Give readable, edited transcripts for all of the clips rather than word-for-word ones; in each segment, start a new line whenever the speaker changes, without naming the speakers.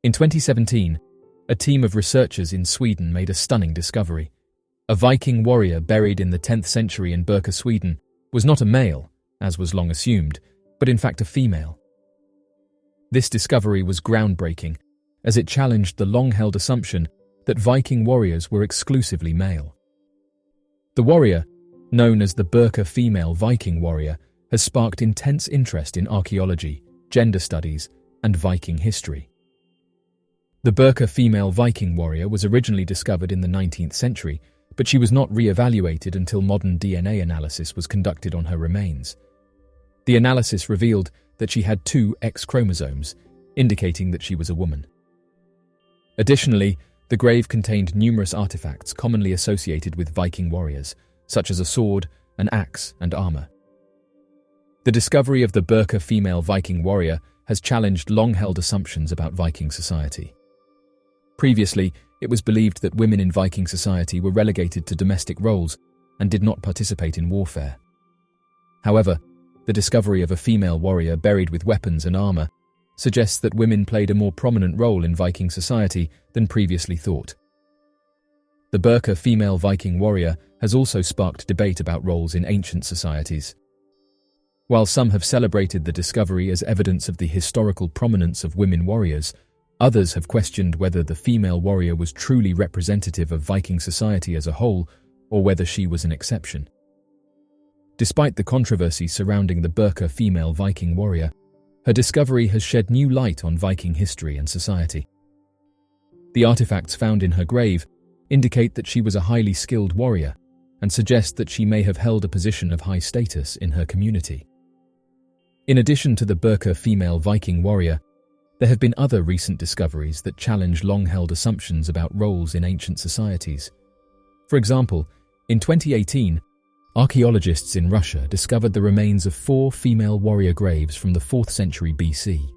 In 2017, a team of researchers in Sweden made a stunning discovery. A Viking warrior buried in the 10th century in Birka, Sweden, was not a male, as was long assumed, but in fact a female. This discovery was groundbreaking, as it challenged the long-held assumption that Viking warriors were exclusively male. The warrior, known as the Birka female Viking warrior, has sparked intense interest in archaeology, gender studies, and Viking history. The Birka female Viking warrior was originally discovered in the 19th century, but she was not re-evaluated until modern DNA analysis was conducted on her remains. The analysis revealed that she had 2 X chromosomes, indicating that she was a woman. Additionally, the grave contained numerous artifacts commonly associated with Viking warriors, such as a sword, an axe, and armor. The discovery of the Birka female Viking warrior has challenged long-held assumptions about Viking society. Previously, it was believed that women in Viking society were relegated to domestic roles and did not participate in warfare. However, the discovery of a female warrior buried with weapons and armor suggests that women played a more prominent role in Viking society than previously thought. The Birka female Viking warrior has also sparked debate about roles in ancient societies. While some have celebrated the discovery as evidence of the historical prominence of women warriors, others have questioned whether the female warrior was truly representative of Viking society as a whole, or whether she was an exception. Despite the controversy surrounding the Birka female Viking warrior, her discovery has shed new light on Viking history and society. The artifacts found in her grave indicate that she was a highly skilled warrior and suggest that she may have held a position of high status in her community. In addition to the Birka female Viking warrior, there have been other recent discoveries that challenge long-held assumptions about roles in ancient societies. For example, in 2018, archaeologists in Russia discovered the remains of 4 female warrior graves from the 4th century BC.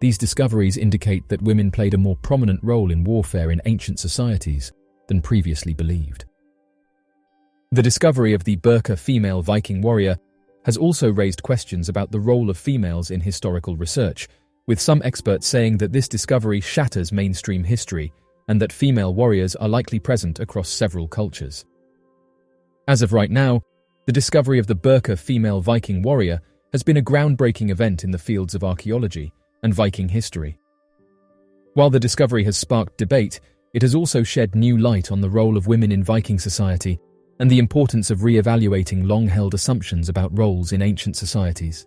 These discoveries indicate that women played a more prominent role in warfare in ancient societies than previously believed. The discovery of the Birka female Viking warrior has also raised questions about the role of females in historical research, with some experts saying that this discovery shatters mainstream history and that female warriors are likely present across several cultures. As of right now, the discovery of the Birka female Viking warrior has been a groundbreaking event in the fields of archaeology and Viking history. While the discovery has sparked debate, it has also shed new light on the role of women in Viking society and the importance of re-evaluating long-held assumptions about roles in ancient societies.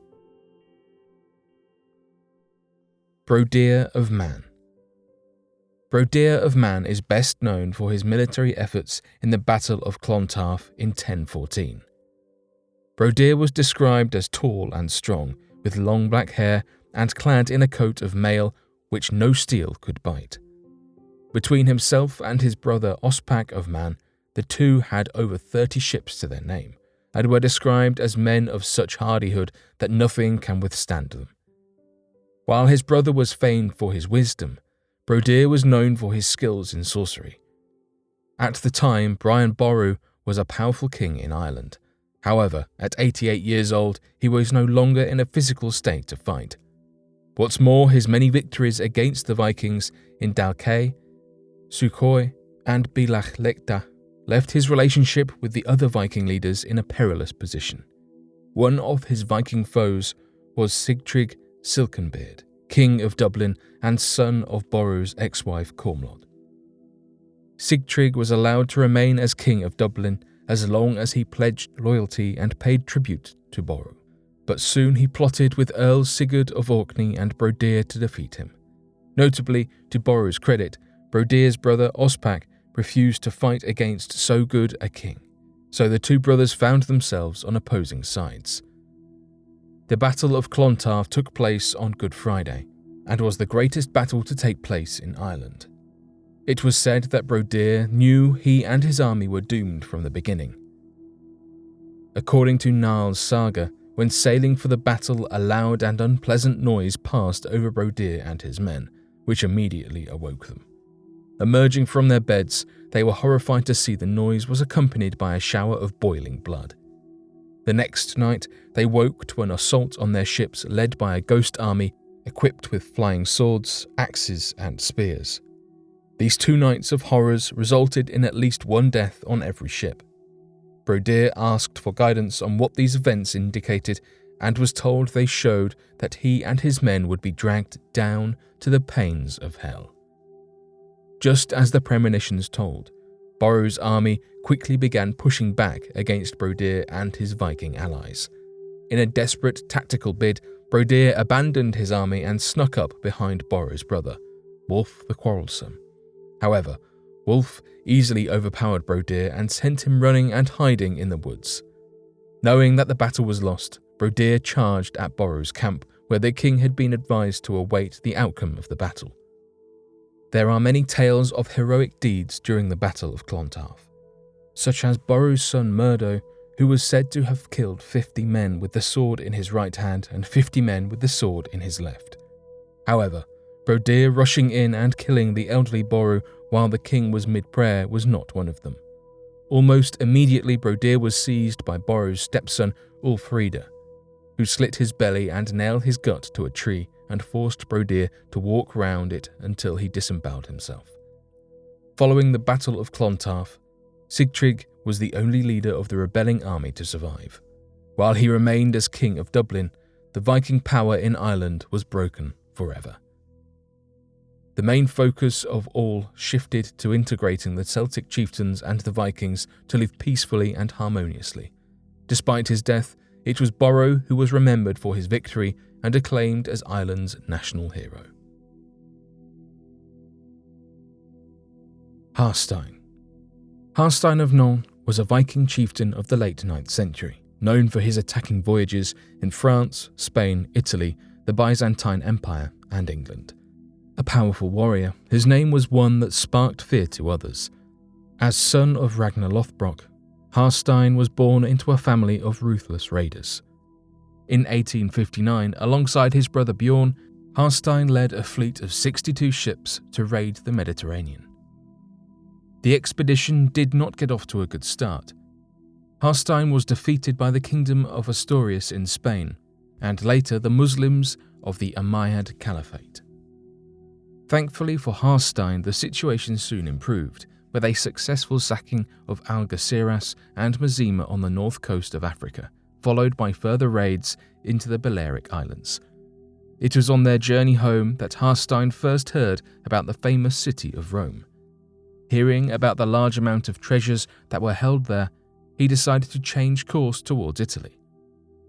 Brodeer of Man. Brodeer of Man is best known for his military efforts in the Battle of Clontarf in 1014. Brodeer was described as tall and strong, with long black hair and clad in a coat of mail which no steel could bite. Between himself and his brother Ospak of Man, the two had over 30 ships to their name, and were described as men of such hardihood that nothing can withstand them. While his brother was famed for his wisdom, Brodeer was known for his skills in sorcery. At the time, Brian Boru was a powerful king in Ireland. However, at 88 years old, he was no longer in a physical state to fight. What's more, his many victories against the Vikings in Dalkay, Sukhoi, and Bilach-Lekta left his relationship with the other Viking leaders in a perilous position. One of his Viking foes was Sigtryg Silkenbeard, king of Dublin and son of Boru's ex-wife Cormlod. Sigtryg was allowed to remain as king of Dublin as long as he pledged loyalty and paid tribute to Boru, but soon he plotted with Earl Sigurd of Orkney and Brodeer to defeat him. Notably, to Boru's credit, Brodeer's brother Ospak refused to fight against so good a king, so the two brothers found themselves on opposing sides. The Battle of Clontarf took place on Good Friday, and was the greatest battle to take place in Ireland. It was said that Brodeer knew he and his army were doomed from the beginning. According to Niall's saga, when sailing for the battle, a loud and unpleasant noise passed over Brodeer and his men, which immediately awoke them. Emerging from their beds, they were horrified to see the noise was accompanied by a shower of boiling blood. The next night, they woke to an assault on their ships led by a ghost army equipped with flying swords, axes, and spears. These 2 nights of horrors resulted in at least 1 death on every ship. Brodeur asked for guidance on what these events indicated and was told they showed that he and his men would be dragged down to the pains of hell. Just as the premonitions told, Borrow's army quickly began pushing back against Brodeur and his Viking allies. In a desperate tactical bid, Brodeur abandoned his army and snuck up behind Borrow's brother, Wulf the Quarrelsome. However, Wulf easily overpowered Brodeur and sent him running and hiding in the woods. Knowing that the battle was lost, Brodeur charged at Borrow's camp, where the king had been advised to await the outcome of the battle. There are many tales of heroic deeds during the Battle of Clontarf, such as Borrow's son Murdo, who was said to have killed 50 men with the sword in his right hand and 50 men with the sword in his left. However, Brodeur rushing in and killing the elderly Borrow while the king was mid-prayer was not one of them. Almost immediately, Brodeur was seized by Borrow's stepson Ulfrida, who slit his belly and nailed his gut to a tree and forced Brodeur to walk round it until he disemboweled himself. Following the Battle of Clontarf, Sigtryg was the only leader of the rebelling army to survive. While he remained as king of Dublin, the Viking power in Ireland was broken forever. The main focus of all shifted to integrating the Celtic chieftains and the Vikings to live peacefully and harmoniously. Despite his death, it was Borrow who was remembered for his victory and acclaimed as Ireland's national hero. Hastein. Hastein of Nantes was a Viking chieftain of the late 9th century, known for his attacking voyages in France, Spain, Italy, the Byzantine Empire, and England. A powerful warrior, his name was one that sparked fear to others. As son of Ragnar Lothbrok, Hastein was born into a family of ruthless raiders. In 1859, alongside his brother Bjorn, Hastein led a fleet of 62 ships to raid the Mediterranean. The expedition did not get off to a good start. Hastein was defeated by the Kingdom of Asturias in Spain, and later the Muslims of the Umayyad Caliphate. Thankfully for Hastein, the situation soon improved, with a successful sacking of Algeciras and Mazima on the north coast of Africa, followed by further raids into the Balearic Islands. It was on their journey home that Hastein first heard about the famous city of Rome. Hearing about the large amount of treasures that were held there, he decided to change course towards Italy.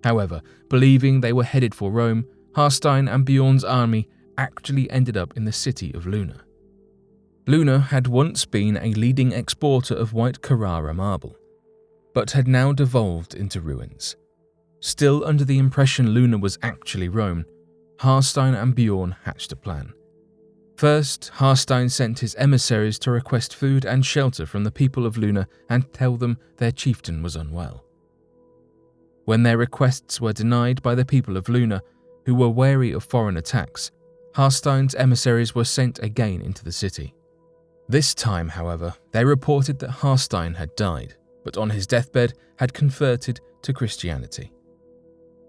However, believing they were headed for Rome, Hastein and Bjorn's army actually ended up in the city of Luna. Luna had once been a leading exporter of white Carrara marble, but had now devolved into ruins. Still under the impression Luna was actually Rome, Hastein and Bjorn hatched a plan. First, Hastein sent his emissaries to request food and shelter from the people of Luna and tell them their chieftain was unwell. When their requests were denied by the people of Luna, who were wary of foreign attacks, Hastein's emissaries were sent again into the city. This time, however, they reported that Hastein had died, but on his deathbed had converted to Christianity.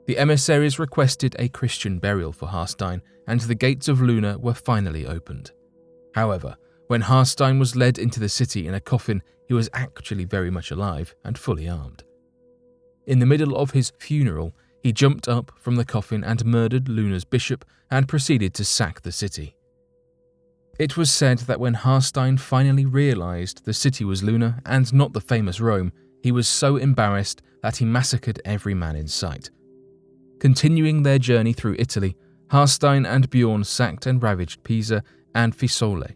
The emissaries requested a Christian burial for Hastein, and the gates of Luna were finally opened. However, when Hastein was led into the city in a coffin, he was actually very much alive and fully armed. In the middle of his funeral, he jumped up from the coffin and murdered Luna's bishop and proceeded to sack the city. It was said that when Hastein finally realized the city was Luna and not the famous Rome, he was so embarrassed that he massacred every man in sight. Continuing their journey through Italy, Hastein and Bjorn sacked and ravaged Pisa and Fiesole,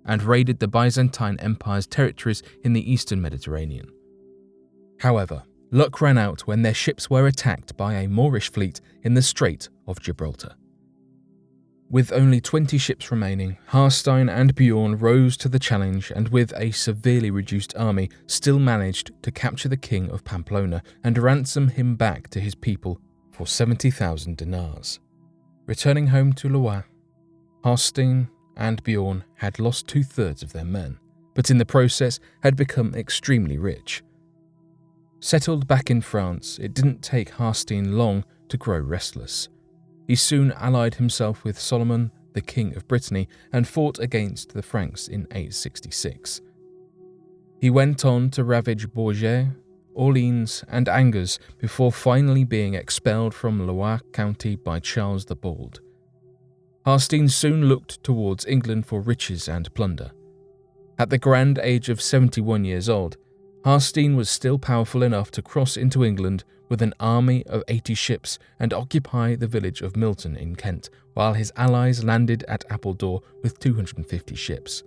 and raided the Byzantine Empire's territories in the eastern Mediterranean. However, luck ran out when their ships were attacked by a Moorish fleet in the Strait of Gibraltar. With only 20 ships remaining, Hastein and Bjorn rose to the challenge and with a severely reduced army still managed to capture the king of Pamplona and ransom him back to his people for 70,000 dinars. Returning home to Loire, Hastein and Bjorn had lost 2/3 of their men, but in the process had become extremely rich. Settled back in France, it didn't take Hastein long to grow restless. he soon allied himself with Solomon, the king of Brittany, and fought against the Franks in 866. He went on to ravage Bourges, Orleans, and Angers before finally being expelled from Loire County by Charles the Bald. Hastein soon looked towards England for riches and plunder. At the grand age of 71 years old, Hastein was still powerful enough to cross into England with an army of 80 ships and occupy the village of Milton in Kent, while his allies landed at Appledore with 250 ships.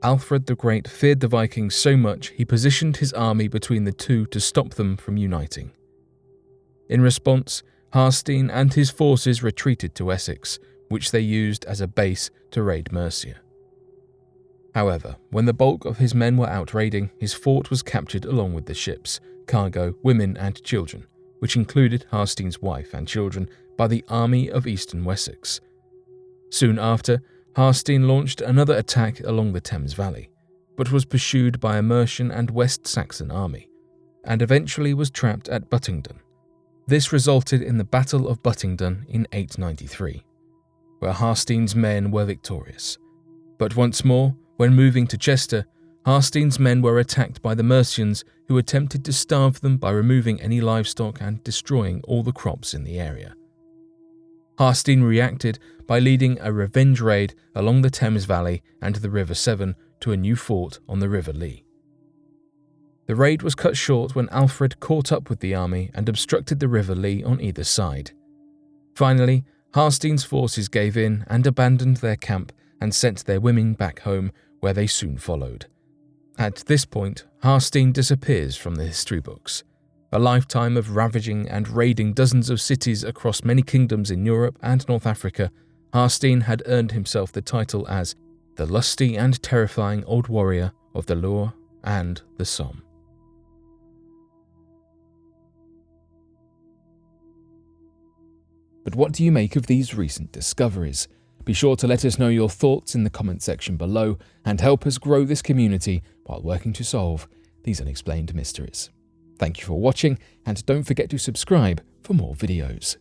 Alfred the Great feared the Vikings so much he positioned his army between the two to stop them from uniting. In response, Hastein and his forces retreated to Essex, which they used as a base to raid Mercia. However, when the bulk of his men were out raiding, his fort was captured along with the ships, cargo, women and children, which included Hastein's wife and children, by the army of Eastern Wessex. Soon after, Hastein launched another attack along the Thames Valley, but was pursued by a Mercian and West Saxon army, and eventually was trapped at Buttingdon. This resulted in the Battle of Buttingdon in 893, where Hastein's men were victorious. But once more, when moving to Chester, Hastein's men were attacked by the Mercians, who attempted to starve them by removing any livestock and destroying all the crops in the area. Hastein reacted by leading a revenge raid along the Thames Valley and the River Severn to a new fort on the River Lee. The raid was cut short when Alfred caught up with the army and obstructed the River Lee on either side. Finally, Hastein's forces gave in and abandoned their camp and sent their women back home, where they soon followed. At this point, Hastein disappears from the history books. A lifetime of ravaging and raiding dozens of cities across many kingdoms in Europe and North Africa, Hastein had earned himself the title as the lusty and terrifying old warrior of the Loire and the Somme.
But what do you make of these recent discoveries? Be sure to let us know your thoughts in the comment section below and help us grow this community while working to solve these unexplained mysteries. Thank you for watching, and don't forget to subscribe for more videos.